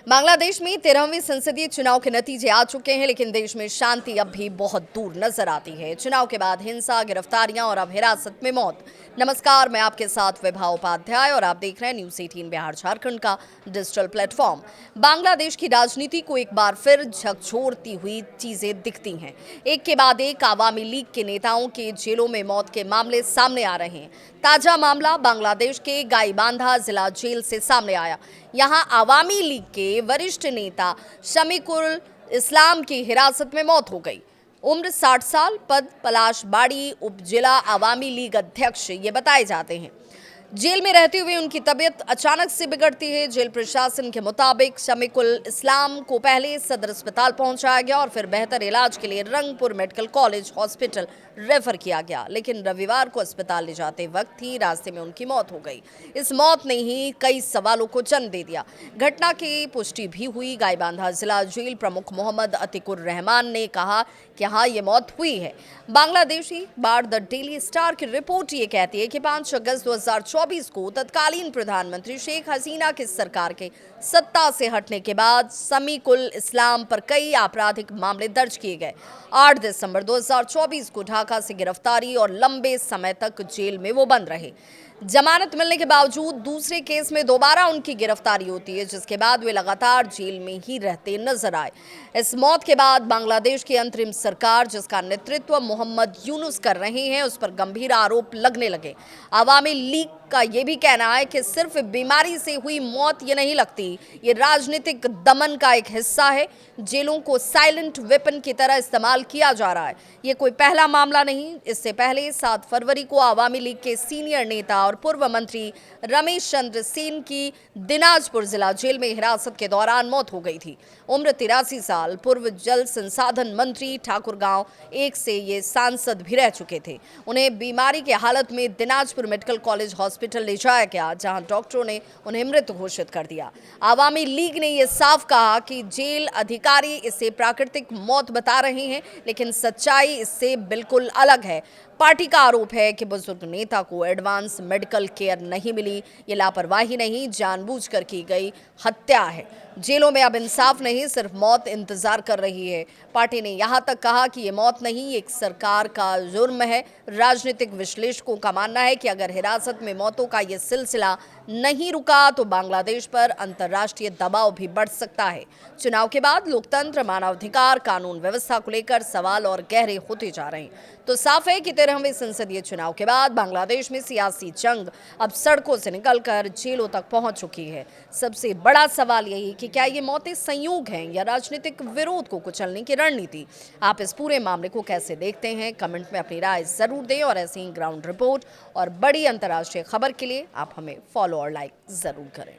बांग्लादेश में 13वें संसदीय चुनाव के नतीजे आ चुके हैं, लेकिन देश में शांति अब भी बहुत दूर नजर आती है। चुनाव के बाद हिंसा, गिरफ्तारियां और अब हिरासत में मौत। नमस्कार, मैं आपके साथ विभा उपाध्याय और आप देख रहे हैं न्यूज़ 18 बिहार झारखंड का डिजिटल प्लेटफॉर्म। बांग्लादेश की राजनीति को एक बार फिर झकझोरती हुई चीजें दिखती हैं। एक के बाद एक आवामी लीग के नेताओं के जेलों में मौत के मामले सामने आ रहे हैं। ताजा मामला बांग्लादेश के गाईबांधा जिला जेल से सामने आया। यहां आवामी लीग के वरिष्ठ नेता शमीकुल इस्लाम की हिरासत में मौत हो गई। उम्र 60 साल, पद पलाशबाड़ी उप जिला आवामी लीग अध्यक्ष ये बताए जाते हैं। जेल में रहते हुए उनकी तबीयत अचानक से बिगड़ती है। जेल प्रशासन के मुताबिक शमीकुल इस्लाम को पहले सदर अस्पताल पहुंचाया गया और फिर बेहतर इलाज के लिए Rangpur medical college hospital refer किया गया, लेकिन रविवार को अस्पताल ले जाते वक्त ही रास्ते में उनकी मौत हो गई। इस मौत ने ही कई सवालों को जन्म दे दिया। घटना की पुष्टि भी हुई। गाईबांधा जिला जेल प्रमुख मोहम्मद अतिकुर रहमान ने कहा कि हाँ, ये मौत हुई है। बांग्लादेशी बार द डेली स्टार की रिपोर्ट ये कहती है कि 5 अगस्त 2024 को तत्कालीन प्रधानमंत्री शेख हसीना की सरकार के सत्ता से हटने के बाद शमीकुल इस्लाम पर कई आपराधिक मामले दर्ज किए गए। 8 दिसंबर 2024 को ढाका से गिरफ्तारी और लंबे समय तक जेल में वो बंद रहे। जमानत मिलने के बावजूद दूसरे केस में दोबारा उनकी गिरफ्तारी होती है, जिसके बाद वे लगातार जेल में ही रहते नजर आए। इस मौत के बाद बांग्लादेश की अंतरिम सरकार, जिसका नेतृत्व मोहम्मद यूनुस कर रहे हैं, उस पर गंभीर आरोप लगने लगे। आवामी लीग का ये भी कहना है कि सिर्फ बीमारी से हुई मौत ये नहीं लगती, ये राजनीतिक दमन का एक हिस्सा है। जेलों को साइलेंट वेपन की तरह इस्तेमाल किया जा रहा है। ये कोई पहला मामला नहीं। इससे पहले 7 फरवरी को आवामी लीग के सीनियर नेता और पूर्व मंत्री रमेश चंद्र सेन की दिनाजपुर जिला जेल में हिरासत के दौरान मौत हो गई थी। उम्र 83 साल, पूर्व जल संसाधन मंत्री, ठाकुरगांव 1 से ये सांसद भी रह चुके थे। उन्हें बीमारी की हालत में दिनाजपुर मेडिकल कॉलेज हॉस्पिटल ले जाया गया, जहां डॉक्टरों ने उन्हें मृत घोषित कर दिया। आवामी लीग ने यह साफ कहा कि जेल अधिकारी इसे प्राकृतिक मौत बता रहे हैं, लेकिन सच्चाई इससे बिल्कुल अलग है। पार्टी का आरोप है कि बुजुर्ग नेता को एडवांस मेडिकल केयर नहीं मिली। ये लापरवाही नहीं, जानबूझकर की गई हत्या है। जेलों में अब इंसाफ नहीं, सिर्फ मौत इंतजार कर रही है। पार्टी ने यहां तक कहा कि ये मौत नहीं, एक सरकार का जुर्म है। राजनीतिक विश्लेषकों का मानना है कि अगर हिरासत में मौतों का ये सिलसिला नहीं रुका तो बांग्लादेश पर अंतर्राष्ट्रीय दबाव भी बढ़ सकता है। चुनाव के बाद लोकतंत्र, मानवाधिकार, कानून व्यवस्था को लेकर सवाल और गहरे होते जा रहे हैं। तो साफ है कि 13वें संसदीय चुनाव के बाद बांग्लादेश में सियासी जंग अब सड़कों से निकलकर जेलों तक पहुंच चुकी है। सबसे बड़ा सवाल यही कि क्या ये मौतें संयोग हैं या राजनीतिक विरोध को कुचलने की रणनीति। आप इस पूरे मामले को कैसे देखते हैं? कमेंट में अपनी राय जरूर दें और ऐसी ही ग्राउंड रिपोर्ट और बड़ी अंतर्राष्ट्रीय खबर के लिए आप हमें फॉलो और लाइक जरूर करें।